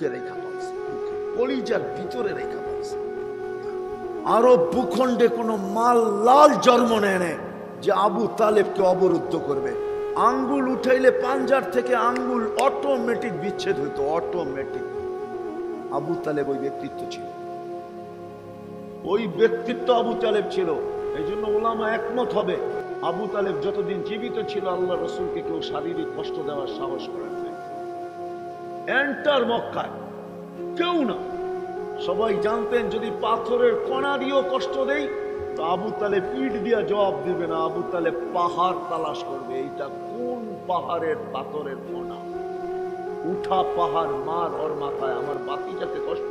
রেখা পাচ্ছে, কলিজার ভিতরে রেখা পাচ্ছে। আরব ভূখণ্ডে কোনো মাল লাল জন্ম নেয় যে আবু তালেবকে অবরুদ্ধ করবে। আঙ্গুল উঠাইলে পাঞ্জার থেকে আঙ্গুল অটোমেটিক বিচ্ছেদ হইতো, অটোমেটিক। আবু তালেব ওই ব্যক্তিত্ব ছিল, ওই ব্যক্তিত্ব আবু তালেব ছিল। এই জন্য ওলামা একমত হবে, আবু তালেব যতদিন জীবিত ছিল আল্লাহ রসুলকে কেউ শারীরিক কষ্ট দেওয়ার সাহস করেন নাই। এন্টার মক্কায় কেউ না, সবাই জানতেন যদি পাথরের কণা দিয়েও কষ্ট দেই তো আবু তালেব ইট দিয়া জবাব দিবে না, আবু তালেব পাহাড় তালাশ করবে, এইটা কোন পাহাড়ের পাথরের কণা, উঠা পাহাড় মার ওর মাথায়, আমার বাতিটাতে কষ্ট।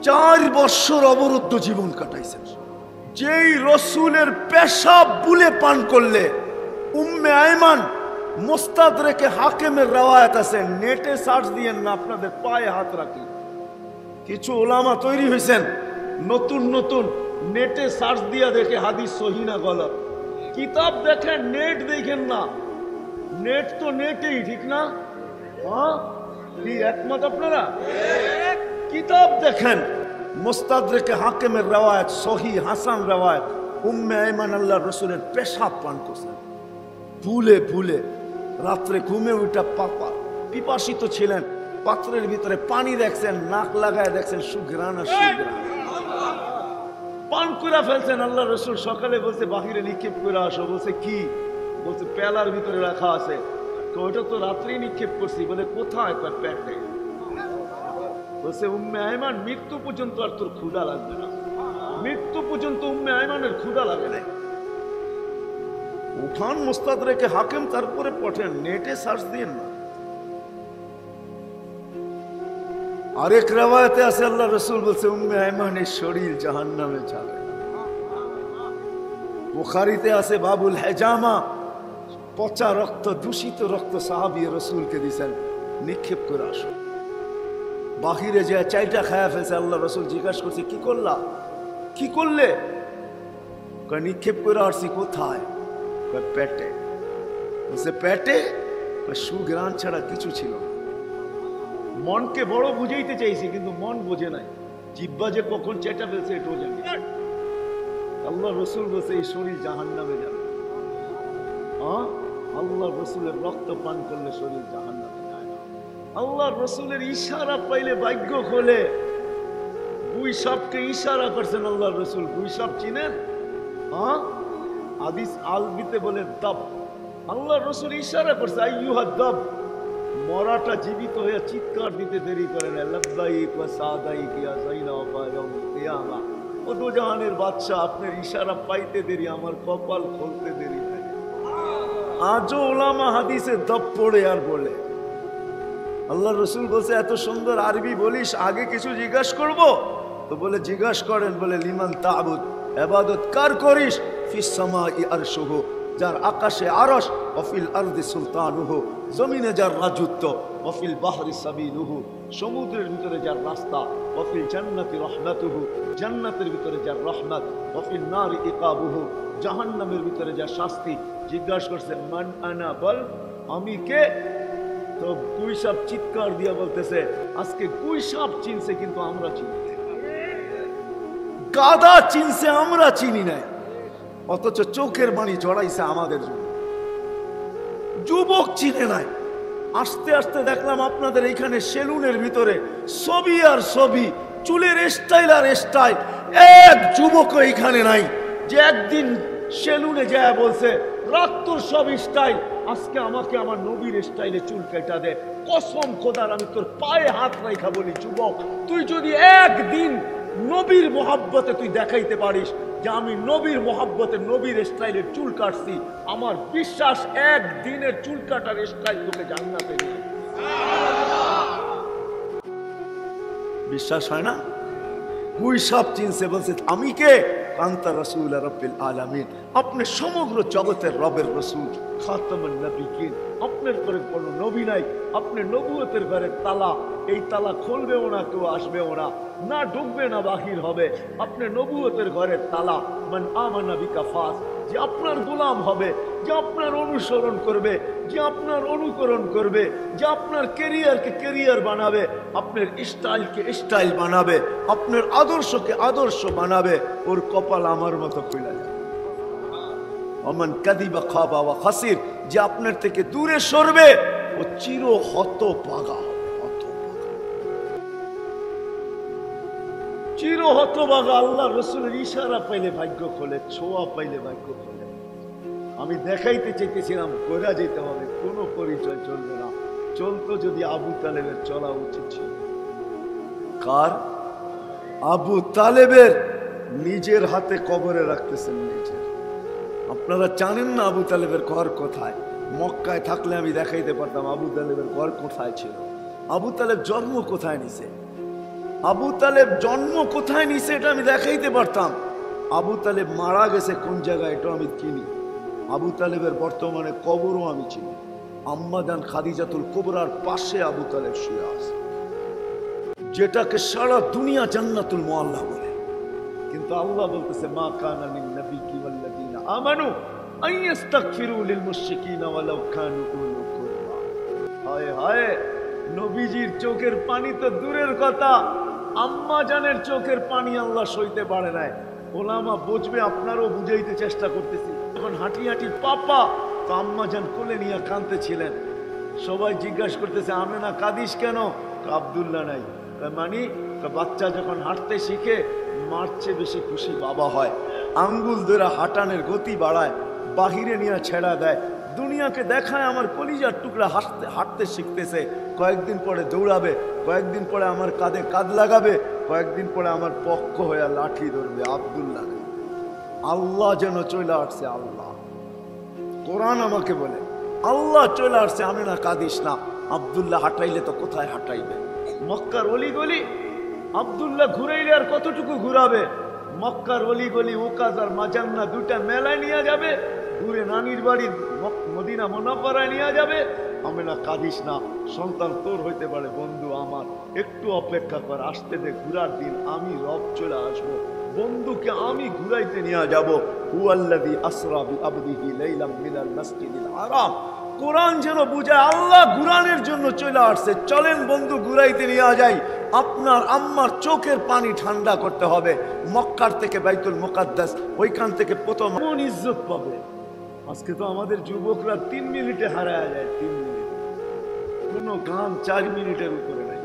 4 বছর অবরুদ্ধ জীবন কাটাইছেন। যেই রসুলের পেশাব বুলে পান করলে উম্মে আয়মান মুস্তাদরেকে হাকিমের রওয়ায়াত আছে, নেটে সার্চ দিয়েন না, আপনাদের পায়ে হাত রাখি। কিছু ওলামা তৈরি হয়েছেন নতুন নতুন, নেটে সার্চ দিয়া দেখে হাদিস সহি না গলত। কিতাব দেখেন, নেট দেখেন না। নেট তো নেটেই, ঠিক না? হ্যাঁ, কি একমত আপনারা? কিতাব দেখেন, মুস্তাদরেকে হাকিমের রওয়ায়াত সহি হাসান রওয়ায়াত, উম্মে আয়মান আল্লাহ রসুলের পেশাব পান করছেন ভুলে ভুলে। রাত্রে ঘুমে উঠা পাপা পিপাসিত ছিলেন, পাত্রের ভিতরে পানি দেখছেন, নাক লাগায় দেখছেন সুঘ্রাণ আর সুঘ্রাণ, পান করে ফেলছেন। আল্লাহ রসুল সকালে বলছে বাহিরে নিক্ষেপ করে আসো। বলছে কি? বলছে পেলার ভিতরে রাখা আছে। তো ওটা তো রাত্রেই নিক্ষেপ করছি। বলে কোথায়? তার পেটে। বলছে উম্মে আয়মান মৃত্যু পর্যন্ত আর তোর ক্ষুধা লাগবে না, মৃত্যু পর্যন্ত উম্মে আয়মানের ক্ষুধা লাগে না। উঠান মুস্তাদরেকে হাকিম, তারপরে পড়েন, নেটে সার্চ দিন না। আরেক রওয়ায়াতে আছে আল্লাহ রসুল বলছে উম্মে আয়মানের শরীর জাহান্নামে যাবে। বুখারীতে আছে বাবুল হেজামা, পচা রক্ত, দূষিত রক্ত সাহাবী রসুলকে দিয়েছেন, নিক্ষেপ করে আসো। বাহিরে যে চাইটা খায়া ফেলছে। আল্লাহ রসুল জিজ্ঞাসা করছে কি করলা, কি করলে? নিক্ষেপ করে আসছি। কোথায়? পেটে। বলছে পেটে? সুঘ্রাণ ছাড়া কিছু ছিল না। মনকে বড় বুঝাইতে চাইছি কিন্তু মন বোঝে নাই, জিব্বা যে কখন চেটা ফেলছে এটাও জানি। আল্লাহ রসুল বলছে এই শরীর জাহান্নামে যাবে। আল্লাহ রসুলের রক্ত পান করলে শরীর জাহান্নামে যায় না। আল্লাহ রসুলের ইশারা পাইলে ভাগ্য খোলে। গুইসাপকে ইশারা করছেন আল্লাহ রসুল। গুইসাপ চিনেন? হাদিস আলবিতে বলে দাব। আল্লাহ রসুল ইশারা করছে আইয়ুহা দাব। মরাটা জীবিত হয়ে চিৎকার দিতে দেরি করে না, লাব্বাইক ওয়া সাদাইক ইয়া যাইনা ওয়া ইয়াউমুল কিয়ামা। ও দোজাহানের বাদশা, আপনার ইশারা পাইতে দেরি, আমার কপাল খুলতে দেরি হয়। আজও ওলামা হাদিসে দাব পড়ে আর বলে। আল্লাহ রসুল বলছে এত সুন্দর আরবি বলিস, আগে কিছু জিজ্ঞাসা করব? তো বলে জিজ্ঞাসা করেন। বলে লিমান তা'বুদ, ইবাদত কার করিস? ফিস সামাই আরশুহু, যার আকাশে আরশ, ওয়াফিল আরদি সুলতানুহু, জমিনে যার রাজত্ব, ওয়াফিল বাহরি সাবিলুহু, সমুদ্রের ভিতরে যার রাস্তা, ওয়াফিল জান্নাতি রাহমাতুহু, জান্নাতের ভিতরে যার রহমত, ওয়াফিল নারি ইকাবুহু, জাহান্নামের ভিতরে যার শাস্তি। জিজ্ঞাসা করছে মান আনা, বল আমি কে? তো গুইসাপ চিৎকার দিয়া বলতেছে আজকে গুইসাপ চিনছে কিন্তু আমরা চিনি না, গাদা চিনছে আমরা চিনি নাই, অথচ চোখের বাণী জড়াইছে আমাদের জন্য। যুবক চিনে নাই। আস্তে আস্তে দেখলাম আপনাদের এখানে সেলুনের ভিতরে ছবি আর ছবি, চুলের স্টাইল আর স্টাইল। এক যুবক এখানে নাই যে একদিন সেলুনে যায় বলছে রাত তোর সব স্টাইল, আজকে আমাকে আমার নবীর স্টাইলে চুল কেটে দে। কসম খোদার, আমি তোর পায়ে হাত রাখা বলি যুবক, তুই যদি একদিন নবীর মোহাব্বতে তুই দেখাইতে পারিস যে আমি নবীর মোহাব্বতে নবীর স্টাইলে চুল কাটছি, আমার বিশ্বাস একদিনের চুল কাটার স্টাইল তোকে জান্নাতে নিয়ে। বিশ্বাস হয় না? গুইসাপ চিনছে, বলছে আমি কে? আনতা রাসূল রাব্বিল আলামিন, আপনি সমগ্র জগতের রবের রসুল, খাতামুন নবিয়্যিন, আপনি আপনার পরে কোনো নবী নাই, আপনি নবুয়তের ঘরের তালা, এই তালা খুলবেও না, কেউ আসবেও না, না ঢুকবে না বাহির হবে। আপনি নবুয়তের ঘরের তালা, মান আমানা বিকা ফাস, যে আপনার গোলাম হবে, যে আপনার অনুসরণ করবে, যে আপনার অনুকরণ করবে, যে আপনার কেরিয়ারকে কেরিয়ার বানাবে, আপনার স্টাইলকে স্টাইল বানাবে, আপনার আদর্শকে আদর্শ বানাবে, ওর কপাল আমার মতো খুলে যায়। ওমান কাদিবা খাবা ওয়া খাসির, যে আপনার থেকে দূরে সরবে ও চির হতভাগা হবে, হতভাগা, চির হতভাগা। আল্লাহ রসুলের ইশারা পাইলে ভাগ্য খোলে, ছোঁয়া পাইলে ভাগ্য খোলে। আমি দেখাইতে চাইতেছিলাম গোরা যেতে হবে, কোনো পরিচয় চলবে না। চলতো যদি আবু তালেবের চলা উচিত ছিল। কার? আবু তালেবের। নিজের হাতে কবরে রাখতেছেন নিজের। আপনারা জানেন না আবু তালেবের ঘর কোথায়? মক্কায় থাকলে আমি দেখাইতে পারতাম আবু তালেবের ঘর কোথায় ছিল, আবু তালেব জন্ম কোথায় নিছে, আবু তালেব জন্ম কোথায় নিছে এটা আমি দেখাইতে পারতাম। আবু তালেব মারা গেছে কোন জায়গায় এটা আমি চিনি। আবু তালেবের বর্তমানে কবরও আমি চিনি। আম্মা জান খাদিজাতুল কুবরার পাশে আবু তালেব শুয়ে আছে, যেটাকে সারা দুনিয়া জান্নাতুল মুআল্লা বলে। কিন্তু আল্লাহ বলতেছে মা কানা লিন নাবিয়্যি ওয়াল্লাযীনা আমানু আইয়াস্তাগফিরু লিল মুশরিকিনা ওয়ালাউ কানু উলি কুরবা। হায় হায়, নবীজির চোখের পানি তো দূরের কথা, আম্মা জানের চোখের পানি আল্লাহ সইতে পারে নাই। ওলামা বুঝবে, আপনারও বুঝাইতে চেষ্টা করতেছি। যখন হাঁটি হাঁটি পাপা, তো আম্মা জান কোলে নিয়ে কাঁদতেছিলেন। সবাই জিজ্ঞাসা করতেছে আমেনা কাঁদিস কেন? আব্দুল্লাহ নাই। মানে বাচ্চা যখন হাঁটতে শিখে মার চেয়ে বেশি খুশি বাবা হয়। আঙ্গুল ধরে হাঁটানের গতি বাড়ায়, বাহিরে নিয়ে ছেড়া দেয়, দুনিয়াকে দেখায় আমার কলিজার টুকরা হাঁটতে শিখতেছে। কয়েকদিন পরে দৌড়াবে, কয়েকদিন পরে আমার কাঁধে কাঁধ লাগাবে, কয়েকদিন পরে আমার পক্ষ হয়ে লাঠি ধরবে। আব্দুল্লাহ আল্লাহ যেন চলে আসছে। আল্লাহ কোরআন আমাকে বলে আল্লাহ চলে আসছে, আমি না কাঁদিস না। আব্দুল্লাহ হাঁটাইলে তো কোথায় হাঁটাইবে? মক্কার অলি গলি আব্দুল্লাহ ঘুরাইলে আর কতটুকু ঘুরাবে? মক্কার অলি গলি ওকাজ আর মাজান্না দুটা মেলায় নিয়ে যাবে, দূরে নানির বাড়ি মদিনা মুনাফারায় নিয়ে যাবে। আমি না কাঁদিস না, সন্তান তোর হইতে পারে, বন্ধু আমার একটু অপেক্ষা কর, আসতে দে, ঘুরার দিন আমি রব চলে আসবো, বন্ধুকে আমি ঘুরাইতে নিয়ে যাব। হুয়াল্লাযী আসরা বিআবদিহি লাইলাম মিনাল মাসজিদিল হারাম। কোরআন যেন বুঝায় আল্লাহ ঘুরানোর জন্য চলে আসছে। চলেন বন্ধু ঘুরাইতে নিয়ে যাই। আপনার আম্মার চোখের পানি ঠান্ডা করতে হবে। মক্কার থেকে বাইতুল মুকাদ্দাস, ওইখান থেকে প্রথম কোন ইজ্জত পাবে? আজকে তো আমাদের যুবকরা 3 মিনিটে হারায় যায়। 3 মিনিট, কোনো গান 4 মিনিটের উপরে নাই,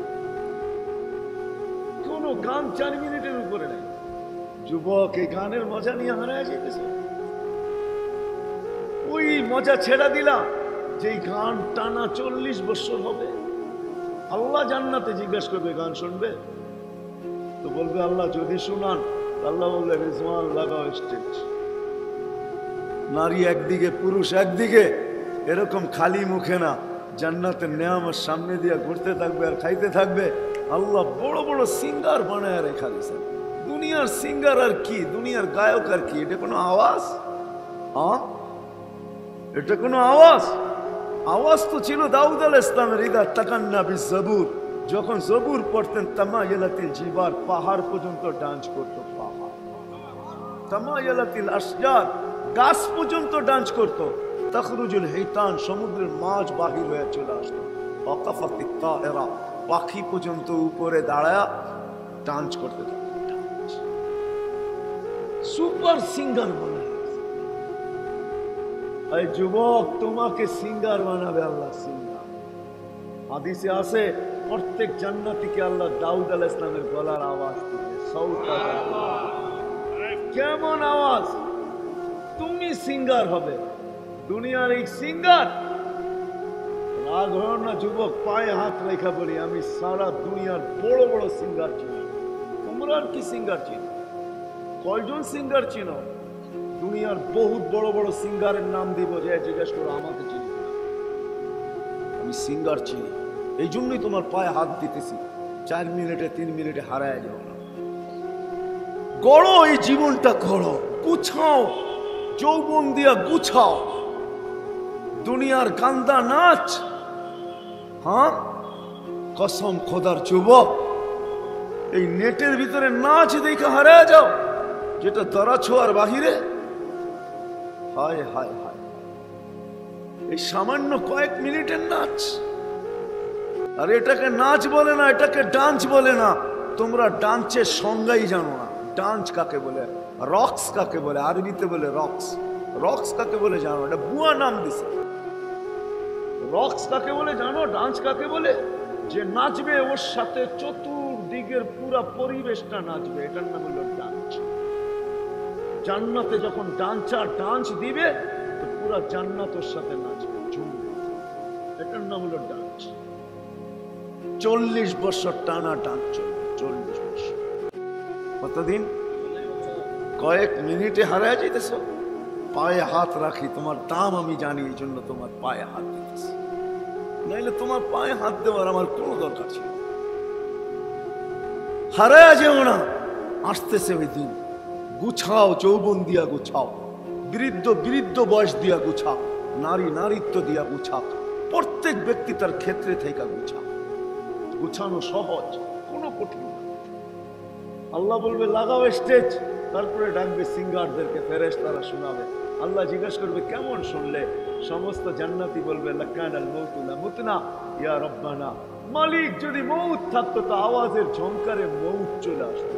কোনো গান 4 মিনিটের উপরে নাই। যুবক এই গানের মজা নিয়ে হারায় যেতেছে। ওই মজা ছেড়া দিলাম, যেই গান টানা 40 বছর হবে। আল্লাহ জান্নাতে জিজ্ঞাসা করবে গান শুনবে? তো বলবে আল্লাহ যদি শুনান, আল্লাহ বলবে রিজওয়ান লাগাও স্টেজ। নারী একদিকে, পুরুষ একদিকে, এরকম খালি মুখে না, জান্নাতের নেয়ামত সামনে দিয়ে ঘুরতে থাকবে আর খাইতে থাকবে। আল্লাহ বড় বড় সিঙ্গার বানায় রেখা দিয়েছেন। দুনিয়ার সিঙ্গার আর কি, দুনিয়ার গায়ক আর কি? এটা কোনো আওয়াজ? এটা কোনো আওয়াজ? আওয়াজ তো ছিল দাউদ আলাইহিস সালামের ইদা তাকান্না বিজবুর, যখন জবুর পড়তেন তামায়ালাতিল জিবাল, পাহাড় পর্যন্ত ডান্স করত। পাহাড়, তামায়ালাতিল আশজার, গাছ পর্যন্ত ডান্স করত। তাখরুজুল হিতান, সমুদ্রের মাছ বাহির হয়ে চলে আসতো। ওয়াকাফাতিত তায়রা, পাখি পর্যন্ত উপরে দাঁড়ায় ডান্স করতে থাকতো। সুপার সিঙ্গার বানায়। এই যুবক, তোমাকে সিঙ্গার বানাবে আল্লাহ। সিঙ্গার হাদিসে আছে, প্রত্যেক জান্নাতীকে আল্লাহ দাউদ আলাইহিস সালামের গলার আওয়াজ দিবে। কেমন আওয়াজ? তুমি সিঙ্গার হবে। দুনিয়ার এই সিঙ্গার, রাগ হয় না যুবক, পায়ে হাত রেখা বলি আমি সারা দুনিয়ার বড় বড় সিঙ্গার চিনি। তোমরা আর কি সিঙ্গার চিনো? কয়জন সিঙ্গার চিনো? দুনিয়ার বহুত বড় বড় সিঙ্গারের নাম দিব, যে জিজ্ঞেস করো আমাকে চিনি। আমি সিঙ্গার চিনি, এই জন্যই তোমার পায়ে হাত দিতেছি। 4 মিনিটে 3 মিনিটে হারায় যাও না। গড়ো এই জীবনটা, গড়ো, গুছাও, যৌবন দিয়া গুছাও। দুনিয়ার গান্দা নাচ। হ্যাঁ, কসম খোদার যুবক, এই নেটের ভিতরে নাচ দেখে হারিয়ে যাও, যেটা ধরা ছোঁয়ার বাহিরে। হায় হায় হায়, এই সামান্য কয়েক মিনিটের নাচ। আর এটাকে নাচ বলে না, এটাকে ডান্স বলে না। তোমরা ডান্সের সংজ্ঞাই জানো না। ডান্স কাকে বলে, রক্স কাকে বলে, আরবিতে বলে রক্স। রক্স কাকে বলে জানো? এটা বুয়া নাম দিছে। রক্স কাকে বলে জানো? ডান্স কাকে বলে? যে নাচবে ওর সাথে চতুর্দিকের পুরা পরিবেশটা নাচবে, এটার নাম হলো ডান্স। জান্নাতে যখন ডান্সার ডান্স দিবে তো পুরা জান্নাত ওর সাথে নাচবে, ঝুমবে, এটার নাম হলো ডান্স। 40 বছর টানা ডান্স চলবে, 40 বছর। কতদিন? কয়েক মিনিটে হারায় যাইতেছ। পায়ে হাত রাখি, তোমার দাম আমি জানি, এই জন্য তোমার পায়ে হাত দিতেছি, নাইলে তোমার পায়ে হাত দেওয়ার আমার কোনো দরকার ছিল। হারায় যেও না, আসতেছে ওই দিন। গুছাও, যৌবন দিয়া গুছাও, বৃদ্ধ বৃদ্ধ বয়স দিয়া গুছাও, নারী নারীত্ব দিয়া গুছাও, প্রত্যেক ব্যক্তি তার ক্ষেত্রে থেকে গুছাও। গুছানো সহজ, কোনো কঠিন না। আল্লাহ বলবে লাগাও স্টেজ, তারপরে ডাকবে সিঙ্গারদেরকে, ফেরেশতারা শোনাবে। আল্লাহ জিজ্ঞেস করবে কেমন শুনলে? সমস্ত জান্নাতি বলবে লাকানাল মাউতু লা মুতনা ইয়া রব্বানা। মালিক, যদি মউত থাকতো তো আওয়াজের ঝংকারে মউত চলে আসতো।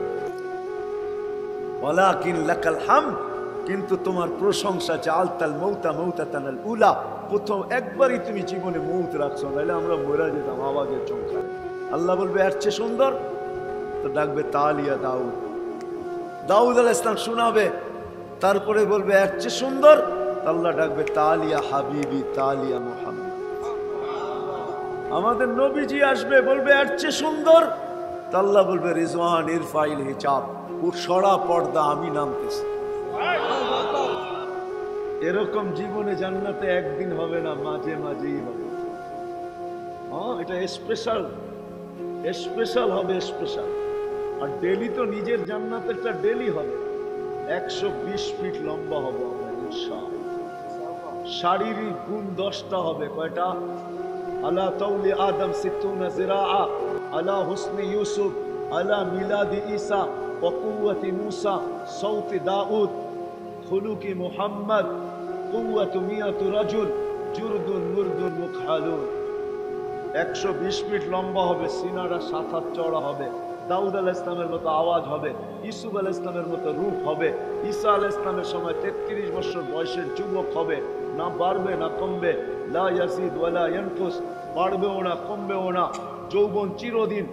ওয়ালাকিন লাকাল হামদ, কিন্তু তোমার প্রশংসা, জাআলতাল মাউতা মাউতাতানাল উলা, প্রথম একবারই তুমি জীবনে মউত রাখছো, নাহলে আমরা মরে যেতাম আওয়াজের ঝংকারে। আল্লাহ বলবে এর চেয়ে সুন্দর, তো ডাকবে তালিয়া দাউদ। দাউদ আলাইহিস সালাম শোনাবে, তারপরে বলবে এর চেয়ে সুন্দর, আল্লাহ ডাকবে তালিয়া হাবিবি, তালিয়া মুহাম্মদ। আমাদের নবীজি আসবে, বলবে এর চেয়ে সুন্দর, আল্লাহ বলবে রিজওয়ান ইরফাইল হিজাব, ওর সরা পর্দা, আমি নামতেছি। এরকম জীবনে জান্নাতে একদিন হবে না, মাঝে মাঝেই হবে। হ্যাঁ, এটা স্পেশাল, স্পেশাল হবে, স্পেশাল। আর ডেলি তো নিজের জান্নাতেরটা ডেলি হবে। 120 ফিট লম্বা হবে ইনশাআল্লাহ। শারীরিক গুণ 10টা হবে। কয়টা? আলা তাওলি আদম 60 জিরাআ, আলা হুসনি ইউসুফ, আলা মিলাদি ঈসা, ওয়া কুওয়াতি মূসা, সাউতি দাউদ, খুলুকি মুহাম্মদ, কুওয়াতু মিয়াতু রাজুল, জুরদুন মুরদুন মুকহালুন। 120 ফিট লম্বা হবে, সিনাটা 7 হাত চওড়া হবে, দাউদ আলাইহিস সালামের মতো আওয়াজ হবে, ইউসুফ আলাইহিস সালামের মতো রূপ হবে, ঈসা আলাইহিস সালামের সময় 33 বছর বয়সের যুবক হবে, না বাড়বে না কমবে, লা ইয়াজিদ ওয়ালা ইয়ানকুস, বাড়বেও না কমবেও না, যৌবন চিরদিন,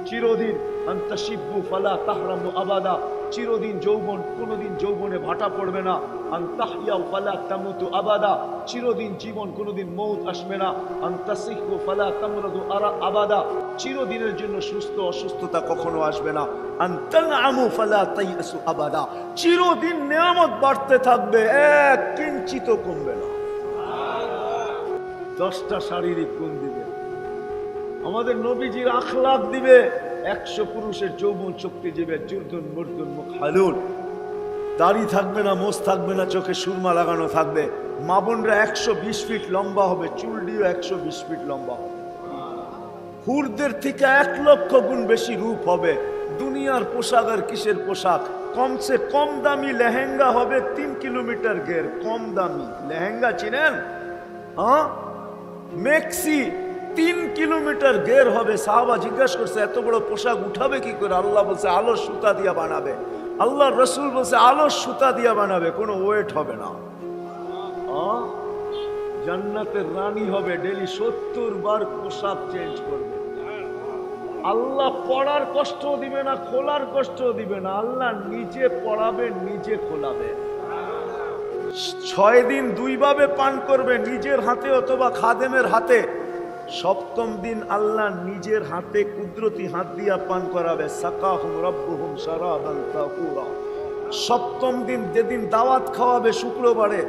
চিরদিন। আনতাশিবু ফালা তাহরামু আবাদা, চিরদিন যৌবন, কোনোদিন যৌবনে ভাটা পড়বে না। আনতাহইয়াউ ফালা তামুতু আবাদা, চিরদিন জীবন, কোনোদিন মউত আসবে না। আনতাসিহু ফালা তামরাদু আবাদা, চিরদিনের জন্য সুস্থ অসুস্থতা কখনো আসবে না। আনতানআমু ফালা তাইয়াসু আবাদা, চিরদিন নিয়ামত বাড়তে থাকবে, এক কিঞ্চিত কমবে না। 10টা শারীরিক গুণ দিবে আমাদের নবীজির, আখলাক দিবে। 100 পুরুষের যৌবন শক্তি দিবে, জুরদুন মুরদুন মুকহালুন। দাড়ি থাকবে না, মোছ থাকবে না, চোখে সুরমা লাগানো থাকবে। মা বোনরা 120 ফিট লম্বা হবে, চুলডিও 120 ফিট লম্বা হবে। হুরদের থেকে 1 লক্ষ গুণ বেশি রূপ হবে। দুনিয়ার পোশাক আর কিসের পোশাক? কমসে কম দামি লেহেঙ্গা হবে 3 কিলোমিটার ঘের, কম দামি লেহেঙ্গা চিনেন? হ্যাঁ, মেক্সি 3 কিলোমিটার ঘের হবে। সাহাবা জিজ্ঞাসা করছে এত বড় পোশাক উঠাবে কি করে? আল্লাহ বলছে আলো সুতা দিয়া বানাবে। আল্লাহ রসুল বলছে আলো সুতা দিয়া বানাবে, কোনো ওয়েট হবে না। জান্নাতের রানী হবে, ডেলি 70 বার পোশাক চেঞ্জ করবে। আল্লাহ পড়ার কষ্ট দিবে না, খোলার কষ্ট দিবে না। আল্লাহ নিজে পড়াবে, নিজে খোলাবে। 6 দিন 2 ভাবে পান করবে, নিজের হাতে অথবা খাদেমের হাতে। 7ম দিন আল্লাহ নিজের হাতে কুদরতি হাত দিয়া পান করাবে। সাকাহুম রাব্বুহুম শারাবান তাহুরা। 7ম দিন যেদিন দাওয়াত খাওয়াবে শুক্রবারে,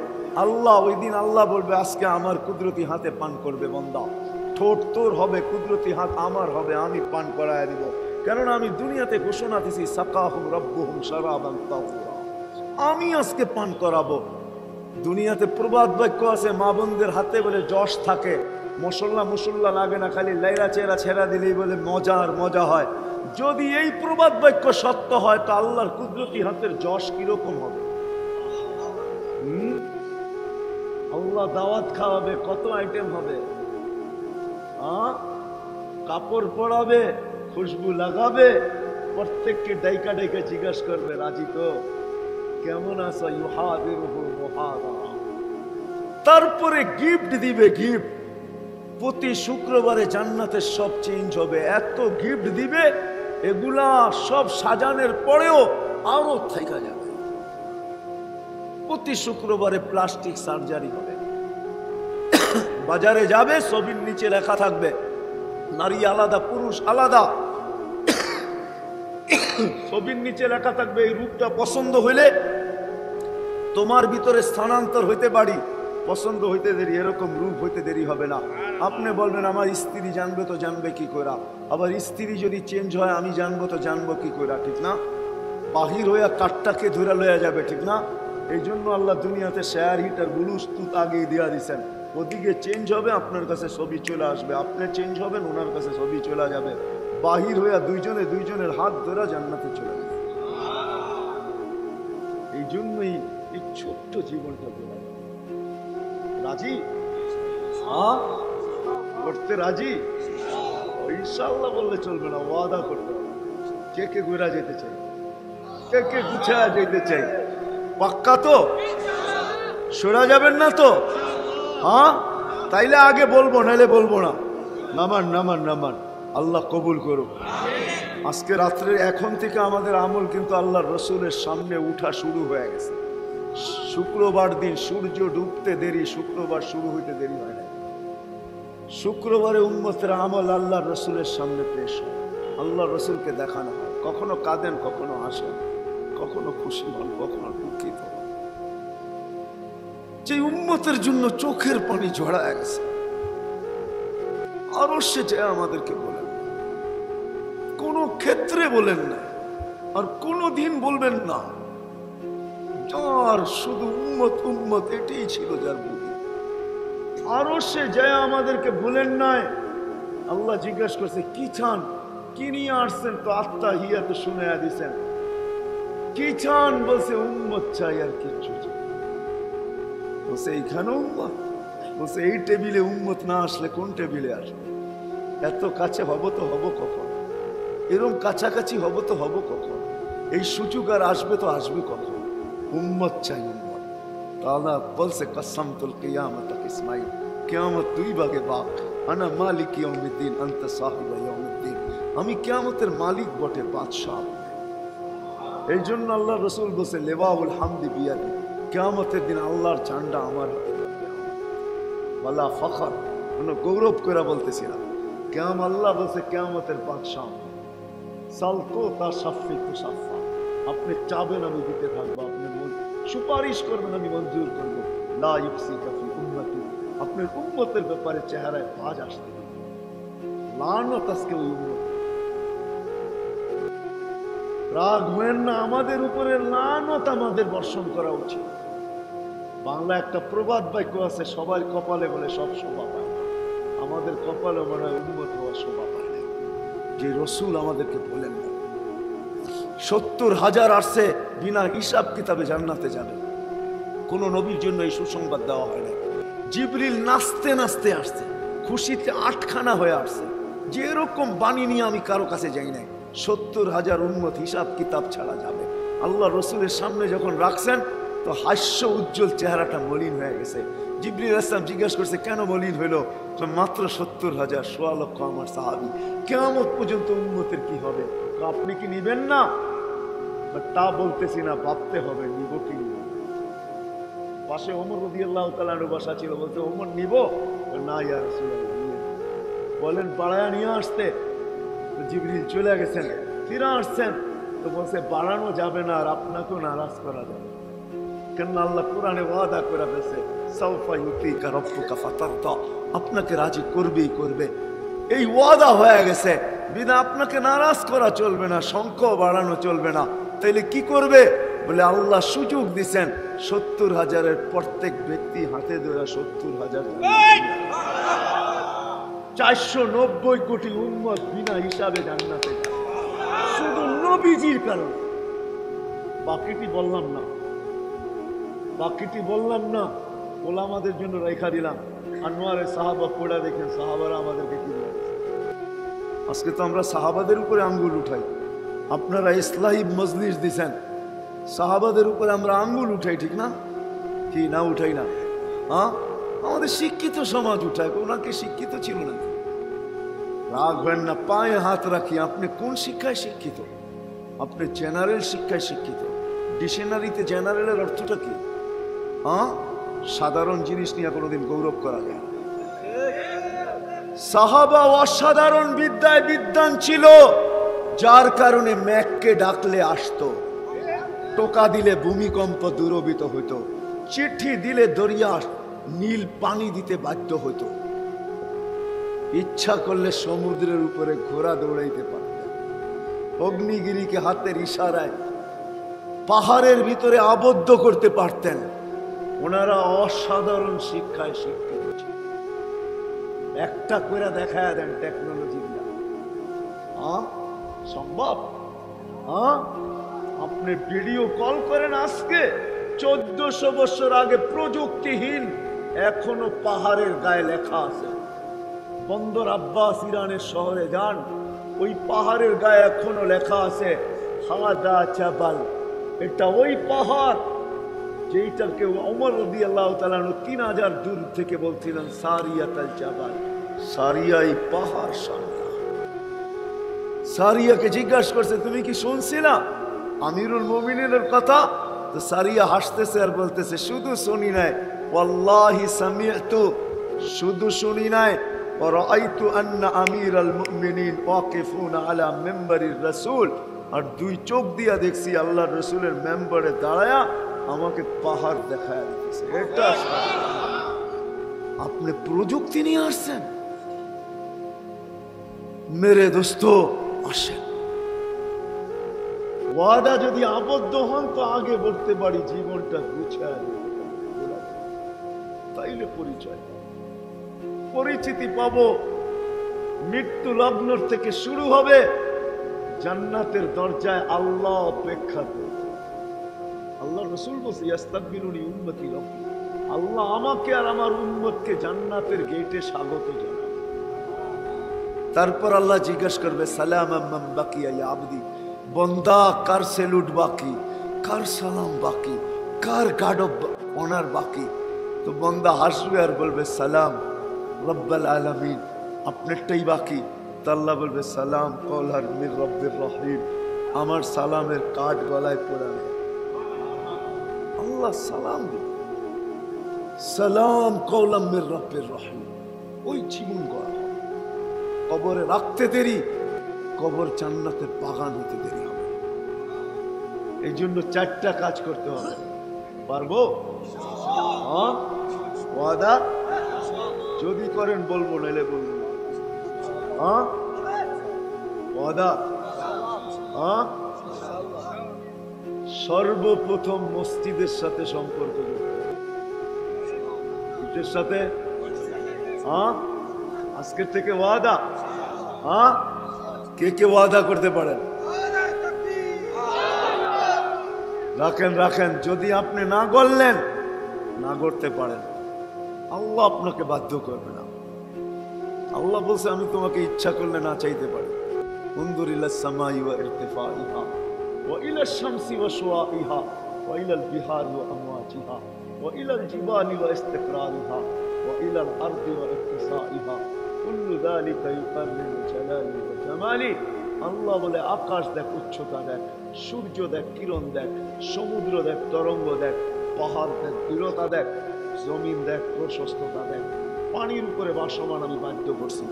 আল্লাহ ওই দিন আল্লাহ বলবে আজকে আমার কুদরতি হাতে পান করবে বান্দা। ঠোঁট তোর হবে, কুদরতি হাত আমার হবে, আমি পান করায় দিব। কেননা আমি দুনিয়াতে ঘোষণা দিছি সাকাহুম রাব্বুহুম শারাবান তাহুরা, আমি আজকে পান করাবো। দুনিয়াতে প্রবাদ বাক্য আছে, মা বোনদের হাতে বলে যশ থাকে, মশল্লা মুসল্লা লাগে না, খালি লাইরা চেরা ছেড়া দিলেই বলে মজা আর মজা হয়। যদি এই প্রবাদ বাক্য সত্য হয় তো আল্লাহর কুদরতি হাতের যশ কিরকম হবে? আল্লাহ দাওয়াত খাওয়াবে, কত আইটেম হবে, কাপড় পরাবে, খুশবু লাগাবে, প্রত্যেককে ডাইকা ডাইকা জিজ্ঞাসা করবে রাজি তো, কেমন আছো, তারপরে গিফট দিবে। গিফট প্রতি শুক্রবারে জান্নাতের সব চেঞ্জ হবে, এত গিফট দিবে, এগুলা সব সাজানোর পরেও আরো থাইকা যাবে। প্রতি শুক্রবারে প্লাস্টিক সার্জারি হবে, বাজারে যাবে, ছবির নিচে লেখা থাকবে নারী আলাদা পুরুষ আলাদা, ছবির নিচে লেখা থাকবে এই রূপটা পছন্দ হইলে তোমার ভিতরে স্থানান্তর হইতে পারি, পছন্দ হইতে দেরি, এরকম রূপ হইতে দেরি হবে না। আপনি বলবেন আমার স্ত্রী জানবে তো জানবে কি করে, আবার স্ত্রী যদি চেঞ্জ হয় আমি জানবো তো জানবো কি করে, ঠিক না? বাহির হইয়া কাঠটাকে ধরে লইয়া যাবে, ঠিক না? এই জন্য আল্লাহ দুনিয়াতে শেয়ার হিটার ব্লুটুথ আগেই দেওয়া দিচ্ছেন, ওদিকে চেঞ্জ হবে আপনার কাছে ছবি চলে আসবে, আপনি চেঞ্জ হবেন ওনার কাছে ছবি চলে যাবে, বাহির হইয়া দুইজনে দুইজনের হাত ধরে জান্নাতে চলে যাবে। এই জন্যই এই ছোট্ট জীবনটা বলা রাজি, করতে রাজি, ইনশাআল্লাহ বললে চলবে না, ওয়াদা করতে হবে। কে কে ঘুরা যেতে চাই, কে কে গুছা যেতে চাই, পাক্কা তো? সরা যাবেন না তো? তাইলে আগে বলবো, নাইলে বলবো না। নামান নামান নামান, আল্লাহ কবুল করুক। আজকে রাত্রে এখন থেকে আমাদের আমল কিন্তু আল্লাহ রসুলের সামনে উঠা শুরু হয়ে গেছে। শুক্রবার দিন সূর্য ডুবতে দেরি, শুক্রবার শুরু হইতে দেরি হয় না। শুক্রবারে উম্মতের আমল আল্লাহ রসুলের সামনে পেশ হয়, আল্লাহ রসুলকে দেখানো হয়। কখনো কাঁদেন, কখনো হাসেন, কখনো খুশি হন, কখনো দুঃখিত হন। যে উম্মতের জন্য চোখের পানি ঝরায় গেছে, আরো সেটা আমাদেরকে বলেন, কোন ক্ষেত্রে বলেন না, আর কোনো দিন বলবেন না। যার শুধু উম্মত উম্মত এটাই ছিল যার বুদ্ধি, আরো সে যায় আমাদেরকে বলেন নাই। আল্লাহ জিজ্ঞাসা করছে কি চান, কি নিয়ে আসছেন, তো আত্মা হিয়া তো শুনে দিছেন। কি চান, বলছে উম্মত চাই, আর কিচ্ছু চাই। বলছে এইখানে উম্মত, বলছে এই টেবিলে উম্মত না আসলে কোন টেবিলে আসবে? এত কাছে হব তো হব কখন, এরকম কাছাকাছি হব তো হব কখন, এই সুযোগ আর আসবে তো আসবে কখন? উম্মত চাই, উম্মত। তাআলা বলছে কসমতুল কিয়ামত ইসমাইল, কিয়ামত দুই ভাগে ভাগ, আনা মালিক ইয়াউমিদ্দিন আনতা সাহিব ইয়াউমিদ্দিন, আমি কিয়ামতের মালিক বটে, বাদশাহ। এই জন্য আল্লাহ রসুল বলছে লেওয়াউল হামদি বিয়াদি, কিয়ামতের দিন আল্লাহর ঝান্ডা আমার হাতে থাকবে। ওয়ালা ফখর, কোনো গৌরব করে বলতেছি না, কেয়াম আল্লাহ বলছে কিয়ামতের বাদশাহ। সালতো তা সাফি তু সাফা, আপনি চাবেন আমি দিতে থাকবো, আপনি সুপারিশ করবেন আমি মঞ্জুর করবো। লা ইউসিকা ফি উম্মতি, আপনার উম্মতের ব্যাপারে চেহারায় বাজ আসতে দিবেন। লানত আজকে ওই উম্মত, রাগ হয়েন না, আমাদের উপরে লানত আমাদের বর্ষণ করা উচিত। বাংলা একটা প্রবাদ বাক্য আছে, সবার কপালে বলে সব শোভা পায় না, আমাদের কপালে মনে হয় উম্মত হওয়া শোভা পায় না। যে রসুল আমাদেরকে বলেন না 70,000 আসছে বিনা হিসাব কিতাবে জান্নাতে যাবে, কোন নবীর জন্য এই সুসংবাদ দেওয়া হয় না। জিবরিল নাচতে নাচতে আসছে, খুশিতে আটখানা হয়ে আসছে, যে এরকম বাণী নিয়ে আমি কারো কাছে যাই নাই। 70,000 উম্মত হিসাব কিতাব ছাড়া যাবে। আল্লাহ রসুলের সামনে যখন রাখছেন তো হাস্য উজ্জ্বল চেহারাটা মলিন হয়ে গেছে। জিবরিল আসলাম জিজ্ঞাসা করছে কেন মলিন হইল? মাত্র 70,000, 1.25 লক্ষ আমার সাহাবী, কিয়ামত পর্যন্ত উম্মতের কি হবে? আপনি কি নিবেন না? তা বলতেছি না, ভাবতে হবে নিব কি নিব। পাশে ওমর রাদিয়াল্লাহু তাআলা বসা ছিল, বলতে ওমর নিব না, ইয়া রাসূলুল্লাহ বলেন বাড়ায়া নিয়ে আসতে। জিবরিল চলে গেছেন, ফিরে আসছেন তো বলছে বাড়ানো যাবে না, আর আপনাকেও নারাজ করা যাবে। কেন আল্লাহ কোরআনে ওয়াদা করে ফেলছে, সাউফা ইউতিকা রাব্বুকা ফাতারদা, আপনাকে রাজি করবেই করবে। এই ওয়াদা হয়ে গেছে, বিনা আপনাকে নারাজ করা চলবে না, সংখ্যা বাড়ানো চলবে না। তাইলে কি করবে? বলে আল্লাহ সুযোগ দিছেন 70,000-এর প্রত্যেক ব্যক্তি হাতে ধরে 70,000, 490 কোটি উম্মত বিনা হিসাবে জান্নাতে যাবে, শুধু নবীজির কারণে। বাকিটি বললাম না, ওলামাদের জন্য রেখা দিলাম। আনোয়ারে সাহাবা পড়া দেখেন, সাহাবারা আমাদেরকে কি বলেছে। আজকে তো আমরা সাহাবাদের উপরে আঙ্গুল উঠাই, আপনারা ইসলাহি মজলিস দিছেন, সাহাবাদের উপরে আমরা আঙ্গুল উঠাই, ঠিক না? কি না উঠাই না? হ্যাঁ, আমাদের শিক্ষিত সমাজ উঠায়, ওনাকে শিক্ষিত ছিল না। রাগ হয় না, পায়ে হাত রাখি। আপনি কোন শিক্ষায় শিক্ষিত? আপনি জেনারেল শিক্ষায় শিক্ষিত। ডিকশনারিতে জেনারেলের অর্থটা কি? হ্যাঁ, সাধারণ জিনিস নিয়ে কোনোদিন গৌরব করা যায়। সাহাবা অসাধারণ বিদ্যায় বিদ্বান ছিল, যার কারণে মেঘকে ডাকলে আসতো, টোকা দিলে ভূমিকম্প দূরবিত হইতো, চিঠি দিলে দরিয়া নীল পানি দিতে বাধ্য হইতো, ইচ্ছা করলে সমুদ্রের উপরে ঘোড়া দৌড়াইতে পারতেন, অগ্নিগিরিকে হাতের ইশারায় পাহাড়ের ভিতরে আবদ্ধ করতে পারতেন। ওনারা অসাধারণ শিক্ষায় শিক্ষিত ছিল। একটা করে দেখায় দেন টেকনোলজি দিয়া, সম্ভব? আপনি ভিডিও কল করেন, আজকে 1400 বছর আগে প্রযুক্তিহীন, এখনো পাহাড়ের গায়ে লেখা আছে। বন্দর আব্বাস ইরানের শহরে যান, ওই পাহাড়ের গায়ে এখনো লেখা আছে হাদা জাবাল, এটা ওই পাহাড় যেটাকে ওমর রাদিয়াল্লাহু তাআলা 3000 দূর থেকে বলছিলেন সারিয়াতুল জাবাল, সারিয়া এই পাহাড়। সারিয়াকে জিজ্ঞাসা করছে, তুমি কি শুনছিলা আমিরুল মুমিনিনের কথা? তো সারিয়া হাসতেছে আর বলতেছে, শুধু শুনি নাই, ওয়াল্লাহি সামি'তু, শুধু শুনি নাই, ওয়া রাআইতু আন্না আমিরাল মুমিনিন ওয়াকিফুনা আলা মিম্বারির রাসূল, আর দুই চোখ দিয়া দেখছি আল্লাহর রাসূলের মেম্বারে দাঁড়ায়া আমাকে পাহাড় দেখায় দিতেছে। এটা আপনি প্রযুক্তি নিয়ে আসছেন। মেরে দোস্ত আসেন, ওয়াদা যদি আবদ্ধ হন তো আগে বলতে পারি, জীবনটা গুছায় তাইলে পরিচিতি পাবো। মৃত্যু লগ্ন থেকে শুরু হবে, জান্নাতের দরজায় আল্লাহ অপেক্ষা করবে। আল্লাহ রাসূল বলছে, ইস্তাকবিলুনি উম্মতি রব্বি, আল্লাহ আমাকে আর আমার উম্মতকে জান্নাতের গেটে স্বাগত জানাবে। তারপর আল্লাহ জিজ্ঞেস করবে, সালামান মান বাকিয়া ইয়া আবদি, বন্দা কার সেলুট বাকি, কার সালাম বাকি, কার গার্ড অফ অনার বাকি? তো বন্দা হাসবে আর বলবে, সালাম রব্বাল আলামিন, আপনারটাই বাকি। তো আল্লাহ বলবে, সালাম কওলান মির রব্বির রহিম, আমার সালামের কাঠ গলায় পড়াবে। আল্লাহ সালাম দিবে, সালাম কওলান মির রব্বির রহিম। ওই জীবন গড়া কবরে রাখতে দেরি, কবর জান্নাতের বাগান হতে দেরি হবে। এই জন্য 4টা কাজ করতে হবে। পারবো? ওয়াদা যদি করেন বলবো, নাইলে বলবো না। ওয়াদা? সর্বপ্রথম মসজিদের সাথে সম্পর্ক করতে সাথে। আজকের থেকে ওয়াদা। কে কে ওয়াদা করতে পারেন? রাখেন। যদি আপনি না করলেন, না করতে পারেন, আল্লাহ আপনাকে বাধ্য করবে না। আল্লাহ বলছে, আমি তোমাকে ইচ্ছা করলে না চাইতে পারি। উনজুর ইলাস সামাই ওয়া ইরতিফাইহা ওয়া ইলাশ শামসি ওয়া শুআইহা ওয়া ইলাল বিহারি ওয়া আমওয়াজিহা ওয়া ইলাল জিবালি ওয়া ইস্তিকরারিহা ওয়া ইলাল আরদি ওয়া ইত্তিসাইহা কুল্লু যালিকা ইউকাররিমু জালালি ওয়া জামালি। আল্লাহ বলে, আকাশ দেখ, উচ্চতা দেখ, সূর্য দেখ, কিরণ দেখ, সমুদ্র দেখ, তরঙ্গ দেখ, পাহাড় দেখ, দূরতা দেখ, জমিন দেখ, প্রশস্ততা দেখ, পানির উপরে ভাসমান আমি বাধ্য করছি।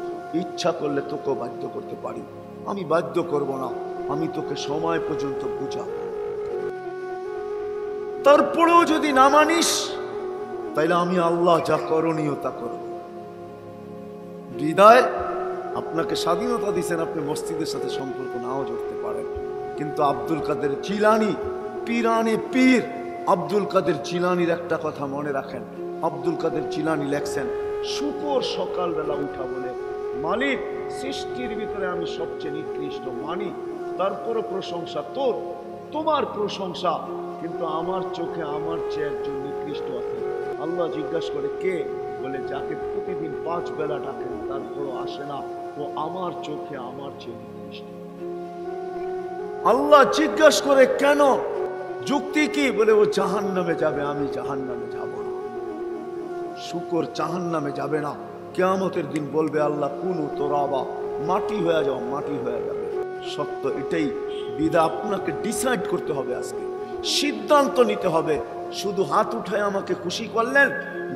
ইচ্ছা করলে তোকে বাধ্য করতে পারি, আমি বাধ্য করব না, আমি তোকে সময় পর্যন্ত বুঝাবো। তারপরেও যদি না মানিস, তাইলে আমি আল্লাহ যা করণীয় তা করব। হৃদয় আপনাকে স্বাধীনতা দিয়েছেন, আপনি মসজিদের সাথে সম্পর্ক নাও জড়তে পারেন, কিন্তু আব্দুল কাদের জিলানী পীরানে পীর আব্দুল কাদের জিলানীর একটা কথা মনে রাখেন। আব্দুল কাদের জিলানী লেখছেন, শুকর সকালবেলা উঠা বলে, মালিক সৃষ্টির ভিতরে আমি সবচেয়ে নিকৃষ্ট মানি, তারপরও প্রশংসা তোর, তোমার প্রশংসা, কিন্তু আমার চোখে আমার চেয়ে একজন নিকৃষ্ট আছে। আল্লাহ জিজ্ঞাসা করে কে? বলে যাকে প্রতিদিন 5 বেলা ডাকেন তারপরও আসে না, ও আমার চোখে আমার চেয়ে নিকৃষ্ট। আল্লাহ জিজ্ঞাসা করে কেন? যুক্তি কি? বলে ও জাহান্নামে যাবে, আমি জাহান্নামে যাব না। শুকর জাহান্নামে যাবে না, কিয়ামতের দিন বলবে আল্লাহ কুনু তোরাবা, মাটি হয়ে যাও, মাটি হয়ে যাবে। সত্য এটাই। বিদা আপনাকে ডিসাইড করতে হবে, আজকে সিদ্ধান্ত নিতে হবে। শুধু হাত উঠায় আমাকে খুশি করলেন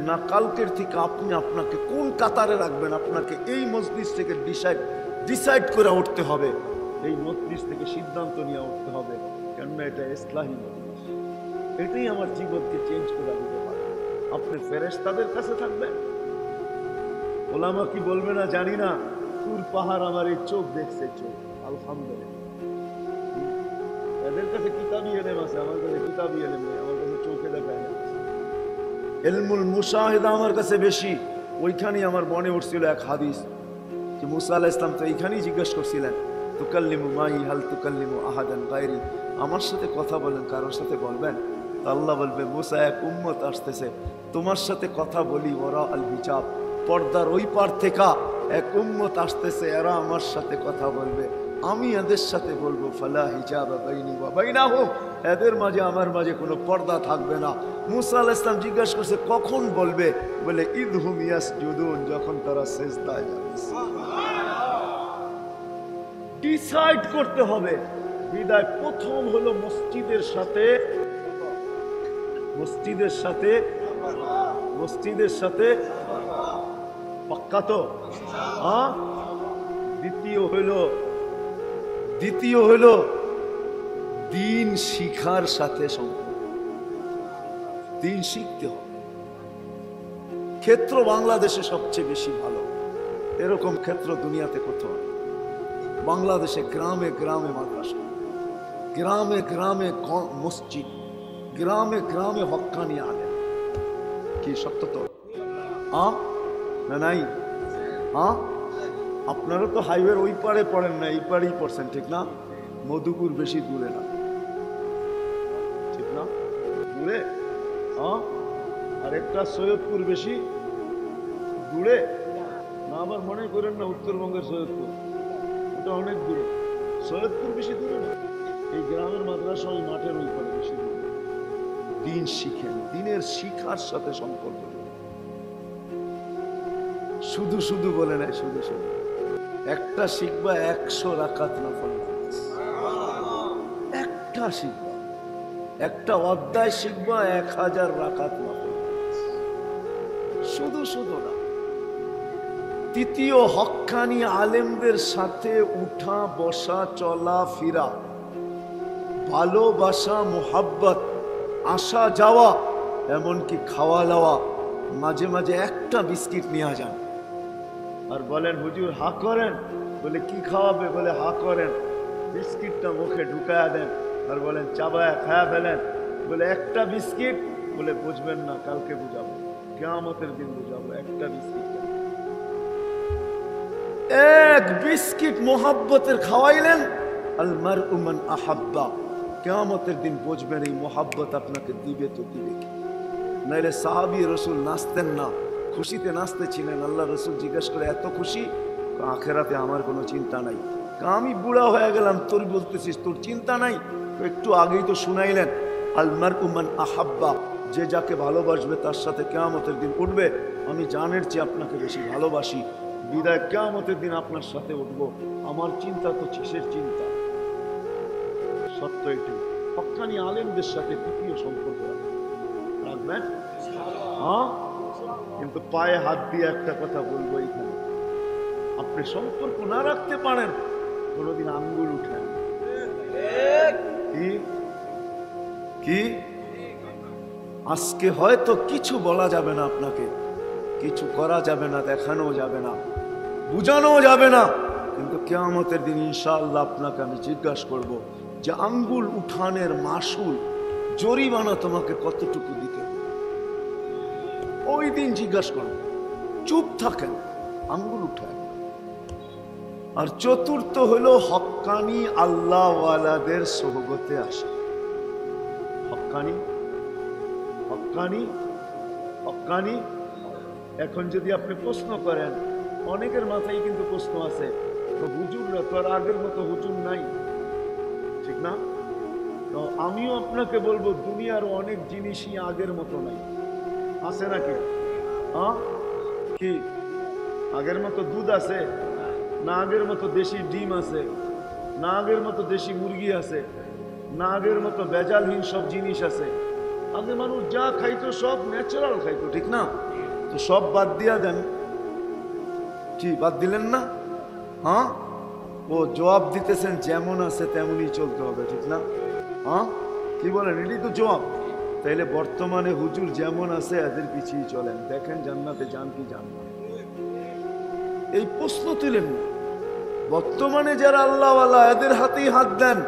না, কালকের থেকে আপনি আপনাকে কোন কাতারে রাখবেন, আপনাকে এই মজলিস থেকে ডিসাইড করে উঠতে হবে। এই মজলিস থেকে সিদ্ধান্ত নিয়ে উঠতে হবে, কেননা এটা ইসলাহী মজলিস। এটাই আমার জীবনকে চেঞ্জ করে দিতে পারে। আপনি ফেরেশতাদের কাছে থাকবেন, ওলামা কি বলবে না জানি না, তুর পাহাড় আমার এই চোখ দেখছে, চোখ আলহামদুলিল্লাহ। এদের কাছে কিতাবি এলেম আছে, আমার কাছে কিতাবি এলেম নেই, আমার কাছে চোখে দেখা ইলমুল মুশাহিদা আমার কাছে বেশি। ওইখানেই আমার মনে উঠছিল এক হাদিস, যে মুসা আলাইহিস সালাম তো এইখানেই জিজ্ঞাসা করছিলেন, তুকাল্লিমু মাই হাল তুকাল্লিমু আহাদান গায়রি, আমার সাথে কথা বলেন, কারোর সাথে বলবেন? আল্লাহ বলবে মুসা এক উম্মত আসতেছে, তোমার সাথে কথা বলি ওরা আল হিজাব, পর্দার ওই পার থেকে এক উম্মত আসতেছে, এরা আমার সাথে কথা বলবে, আমি এদের সাথে বলবো ফালা হিজাবা বাইনি ওয়া বাইনাহুম, এদের মাঝে আমার মাঝে কোনো পর্দা থাকবে না। মুসা আলাইহিস সালাম জিজ্ঞাসা করছে কখন বলবে? বলে ইদহুম ইয়াসজুদুন, যখন তারা সিজদায় যাবে। ডিসাইড করতে হবে। বিদায় প্রথম হলো মসজিদের সাথে পাক্কা তো, হ্যাঁ। দ্বিতীয় হলো দিন শিখার সাথে সম্পর্ক। দিন শিখতে হবে। ক্ষেত্র বাংলাদেশে সবচেয়ে বেশি ভালো, এরকম ক্ষেত্র দুনিয়াতে কোথাও নেই। বাংলাদেশে গ্রামে গ্রামে মাদ্রাসা, গ্রামে গ্রামে মসজিদ, গ্রামে গ্রামে হক্কানি আলেম। কি সত্য তো? না নাই? আপনারা তো হাইওয়ের ওই পারে পড়েন না, এই পারেই পড়ছেন, ঠিক না? মধুপুর বেশি দূরে না, ঠিক না? দূরে। আরেকটা সৈয়দপুর বেশি দূরে না, আবার মনে করেন না উত্তরবঙ্গের সৈয়দপুর, ওটা অনেক দূরে। সৈয়দপুর বেশি দূরে না, এই গ্রামের মাদ্রাসা ওই মাঠের ওই পারে বেশি দূরে। দিন শিখেন, দিনের শিখার সাথে সম্পর্ক। শুধু শুধু বলে নাই, শুধু শুধু একটা শিখবা 100 রাকাত নফল নামাজ, একটা শিখবা, একটা অধ্যায় শিখবা 1000 রাকাত নফল নামাজ, শুধু শুধু না। তৃতীয় হক্কানি আলেমদের সাথে উঠা বসা, চলা ফিরা, ভালোবাসা, মোহাব্বত, আসা যাওয়া, এমনকি খাওয়া দাওয়া। মাঝে মাঝে একটা বিস্কিট নিয়ে যান আর বলেন হুজুর হা করেন, বলে কি খাওয়াবে? বলে হা করেন, বিস্কিটটা মুখে ঢুকায়া দেন আর বলেন চাবায়া খায়া ফেলেন। বলে একটা বিস্কিট, বলে বুঝবেন না, কালকে বুঝাবো, কিয়ামতের দিন বুঝাবো। একটা বিস্কিট, এক বিস্কিট মোহাব্বতের খাওয়াইলেন, আল মারউ মান আহাব্বা, কিয়ামতের দিন বুঝবেন এই মোহাব্বত আপনাকে দিবে তো দিবে কি। নাইলে সাহাবী রসুল নাচতেন না, খুশিতে নাচতেছিলেন। আল্লাহ রসুল জিজ্ঞেস করে এত খুশি? আখেরাতে আমার কোনো চিন্তা নাই। আমি বুড়া হয়ে গেলাম, তোর বলতেছিস তোর চিন্তা নাই? একটু আগেই তো শুনাইলেন, আল মারউ মান আহাব্বা, যে যাকে ভালোবাসবে তার সাথে কিয়ামতের দিন উঠবে। আমি জানের চেয়ে আপনাকে বেশি ভালোবাসি, বিদায় কিয়ামতের দিন আপনার সাথে উঠবো। আমার চিন্তা তো কিসের চিন্তা? সত্য এটি। হক্কানি আলেমদের সাথে তৃতীয় সম্পর্ক রাখবেন, হ্যাঁ। কিন্তু পায়ে হাত দিয়ে একটা কথা বলবো, এখানে আপনি সম্পর্ক না রাখতে পারেন, কোনোদিন আঙ্গুল উঠেন। কি আজকে হয়তো কিছু বলা যাবে না, আপনাকে কিছু করা যাবে না, দেখানো যাবে না, বুঝানো যাবে না, কিন্তু কিয়ামতের দিন ইনশাআল্লাহ আপনাকে আমি জিজ্ঞাসা করব যে আঙ্গুল উঠানের মাসুল জরিমানা তোমাকে কতটুকু দিতে হবে ওই দিন জিজ্ঞাসা করেন, চুপ থাকেন, আঙ্গুল উঠায়। আর চতুর্থ হলো হক্কানি আল্লাহওয়ালাদের সোহবতে আসা। হক্কানি হক্কানি হক্কানি। এখন যদি আপনি প্রশ্ন করেন, অনেকের মাথায় কিন্তু প্রশ্ন আছে, তো হুজুররা তো আর আগের মতো হুজুর নাই, ঠিক না? তো আমিও আপনাকে বলবো, দুনিয়ার অনেক জিনিসই আগের মতো নাই। আছে নাকি? হ্যাঁ, কি আগের মতো দুধ আছে না? আগের মতো দেশি ডিম আছে না? আগের মতো দেশি মুরগি আছে না? আগের মতো ভেজালহীন সব জিনিস আছে? আগে মানুষ যা খাইতো সব ন্যাচারাল খাইতো, ঠিক না? তো সব বাদ দিয়া দেন, কি বাদ দিলেন না? হ্যাঁ, ও জবাব দিতেছেন যেমন আছে তেমনই চলতে হবে, ঠিক না? হ্যাঁ, কি বলেন? এটাই তো জবাব। তাইলে বর্তমানে হুজুর যেমন আছে এদের পিছিয়ে চলেন, দেখেন জান্নাতে যান কি যান না। এই প্রশ্ন তুলেন না। বর্তমানে যারা আল্লাহওয়ালা এদের হাতেই হাত দেন,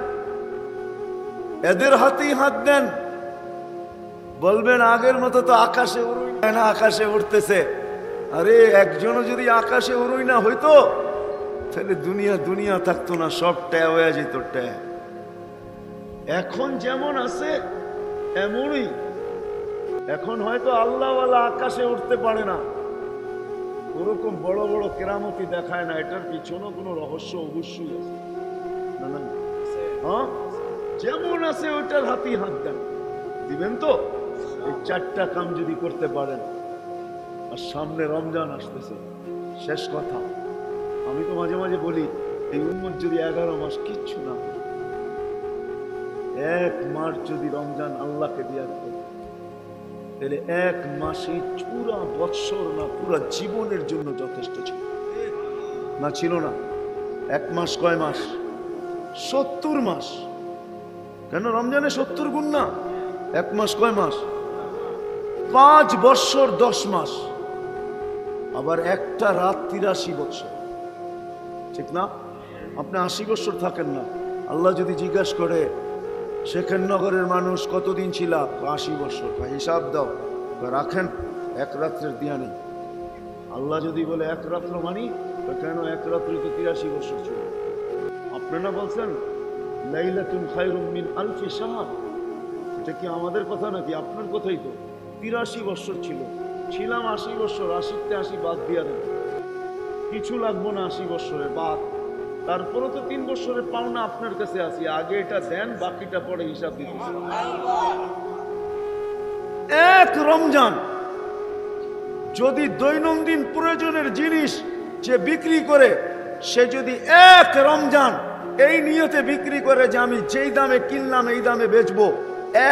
এদের হাতেই হাত দেন। বলবেন আগের মতো তো আকাশে উড়ুই না, আকাশে উঠতেছে। আরে একজনও যদি আকাশে উড়ুই না হইতো তাহলে দুনিয়া দুনিয়া থাকতো না, সব ট্যা হয়ে যেত ট্যা। এখন যেমন আছে এমনই। এখন হয়তো আল্লাহওয়ালা আকাশে উঠতে পারে না, ওরকম বড় বড় কেরামতি দেখায় না, এটার পিছনে কোনো রহস্য অবশ্যই আছে। না না, হ্যাঁ, যেমন আছে ওইটার হাতেই হাত দেন, দিবেন তো? এই চারটা কাম যদি করতে পারেন। আর সামনে রমজান আসতেছে, শেষ কথা, আমি তো মাঝে মাঝে বলি, এই উম্মত যদি 11 মাস কিচ্ছু না, 1 মাস যদি রমজান আল্লাহকে দিয়া দিত, তাহলে 1 মাসে পুরা বৎসর না পুরা জীবনের জন্য যথেষ্ট ছিল। না ছিল না? 1 মাস কয় মাস? 70 মাস। কেন রমজানে 70 গুণ না? 1 মাস কয় মাস? 5 বৎসর 10 মাস। আবার একটা রাত 83 বৎসর, ঠিক না? আপনি 80 বৎসর থাকেন না। আল্লাহ যদি জিজ্ঞাসা করে, শেখের নগরের মানুষ কতদিন ছিল? 80 বৎসর। হিসাব দাও, রাখেন, 1 রাত্রের দিয়া নেই। আল্লাহ যদি বলে 1 রাত্র মানি, তো কেন 1 রাত্রে তো 83 বৎসর ছিল। আপনারা বলছেন লাইলাতুন খায়রুম মিন আলফি শাহর, এটা কি আমাদের কথা নাকি? আপনার কথাই তো। 83 বৎসর ছিল, ছিলাম 80 বৎসর, 80তে 80 বাদ দিয়া দেব, কিছু লাগবো না 80 বৎসরে বাদ। তারপরে তো 3 বৎসরের পাওনা আপনার কাছে আসি, আগে এটা দেন, বাকিটা পরে হিসাব দিতে। 1 রমজান যদি দৈনন্দিন প্রয়োজনের জিনিস যে বিক্রি করে, সে যদি 1 রমজান এই নিয়তে বিক্রি করে যে আমি যেই দামে কিনলাম এই দামে বেচবো,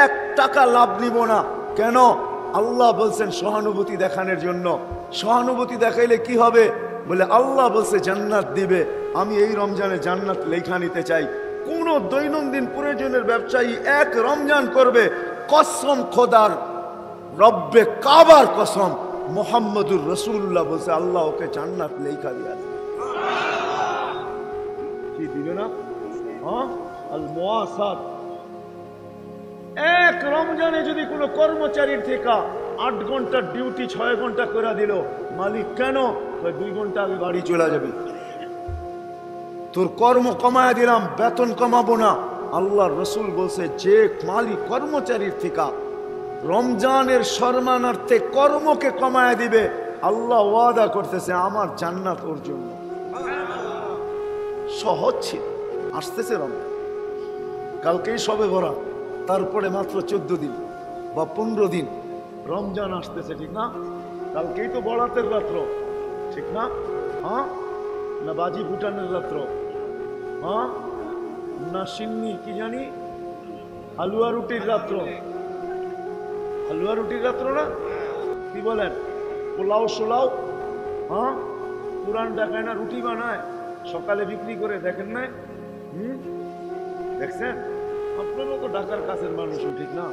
1 টাকা লাভ নিব না। কেন? আল্লাহ বলছেন সহানুভূতি দেখানোর জন্য। সহানুভূতি দেখাইলে কি হবে? বলে আল্লাহ বলছে জান্নাত দিবে, আমি এই রমজানে জান্নাত লেখা নিতে চাই। কোন দৈনন্দিন প্রয়োজনের ব্যবসায়ী 1 রমজান করবে, কসম খোদার, রব্বে কাবার কসম, মুহাম্মদুর রাসূলুল্লাহ বলছে আল্লাহ ওকে জান্নাত লেখা দিয়া দিবে। কি দিবে না? হ্যাঁ, আল মুআসাত। 1 রমজানে যদি কোনো কর্মচারীর থেকে 8 ঘন্টার ডিউটি 6 ঘন্টা করে দিল, মালিক কেন? 2 ঘন্টা আমি বাড়ি চলে যাবি, তোর কর্ম কমায় দিলাম, বেতন কমাবো না। আল্লাহর রাসূল বলছে যে মালিক কর্মচারীর থেকে রমজানের সম্মানার্থে কর্মকে কমায় দিবে, আল্লাহ ওয়াদা করতেছে আমার জান্নাত ওর জন্য। সহজ ছিল। আসতেছে রমজান, কালকেই সবে বরাত, তারপরে মাত্র 14 দিন বা 15 দিন রমজান আসতেছে, ঠিক না? কালকেই তো বরাতের রাত্র, ঠিক না? হ্যাঁ, না বাজি ফুটানোর রাত্র? হ্যাঁ, না সিন্নি কি জানি হালুয়া রুটির রাত্র? হালুয়া রুটির রাত্র না? কি বলেন? পোলাও সোলাও, হ্যাঁ, পুরান ঢাকায় না রুটি বানায়, সকালে বিক্রি করে, দেখেন না? দেখছেন? আপনারও তো ঢাকার কাছের মানুষ, ঠিক না?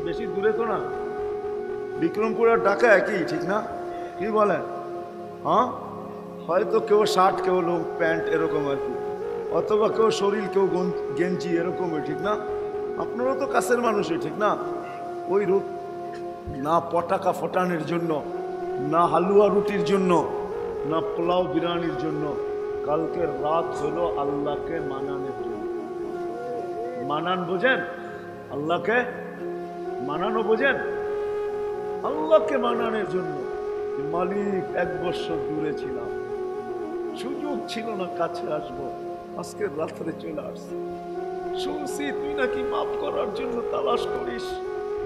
বেশি দূরে তো না, বিক্রমপুর আর ঢাকা একই, ঠিক না? কি বলেন? হ্যাঁ, হয়তো কেউ শার্ট, কেউ লং প্যান্ট এরকম আর কি, অথবা কেউ শরীর, কেউ গেঞ্জি এরকমই, ঠিক না? আপনারও তো কাছের মানুষই, ঠিক না? ওই রূপ না পটাকা ফটানোর জন্য, না হালুয়া রুটির জন্য, না পোলাও বিরিয়ানির জন্য। কালকে রাত হলো আল্লাহকে মানানোর জন্য। মানান বোঝেন? আল্লাহকে মানানো বোঝেন? আল্লাহকে মানানোর জন্য। মালিক, 1 বছর দূরে ছিলাম, সুযোগ ছিল না কাছে আসবো, আজকে রাত্রে চলে আসছে। শুনছি তুই নাকি মাফ করার জন্য তালাশ করিস,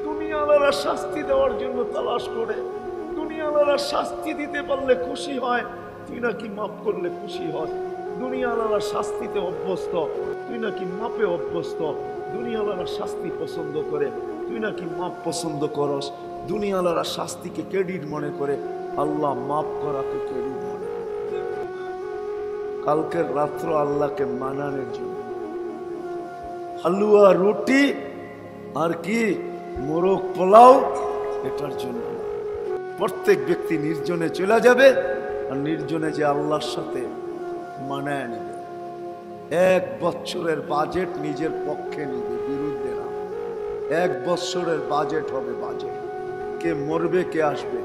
দুনিয়াওয়ালারা শাস্তি দেওয়ার জন্য তালাশ করে, দুনিয়াওয়ালারা শাস্তি দিতে পারলে খুশি হয়, তুই নাকি মাফ করলে খুশি হয়। দুনিয়াওয়ালারা শাস্তিতে অভ্যস্ত, তুই নাকি মাপে অভ্যস্ত। দুনিয়াওয়ালারা শাস্তি পছন্দ করে, তুই নাকি মাপ পছন্দ করস। দুনিয়াওয়ালারা শাস্তিকে ক্রেডিট মনে করে, আল্লাহ মাফ করাকে ক্রেডিট মনে করে। কালকের রাত্র আল্লাহকে মানানোর জন্য। হালুয়া রুটি আর কি মোরগ পোলাও এটার জন্য। প্রত্যেক ব্যক্তি নির্জনে চলে যাবে, আর নির্জনে যে আল্লাহর সাথে মানায় নেবে। 1 বছরের বাজেট নিজের পক্ষে নিবে, বিরুদ্ধে না। 1 বছরের বাজেট হবে, বাজেট। কে মরবে কে আসবে,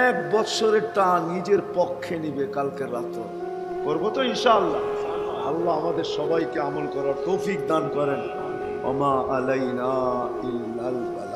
1 বছরেরটা নিজের পক্ষে নিবে। কালকের রাত্র করবো তো ইনশাআল্লাহ। আল্লাহ আমাদের সবাইকে আমল করার তৌফিক দান করেন। ওমা আলাইনা ইল্লাল বালাগ।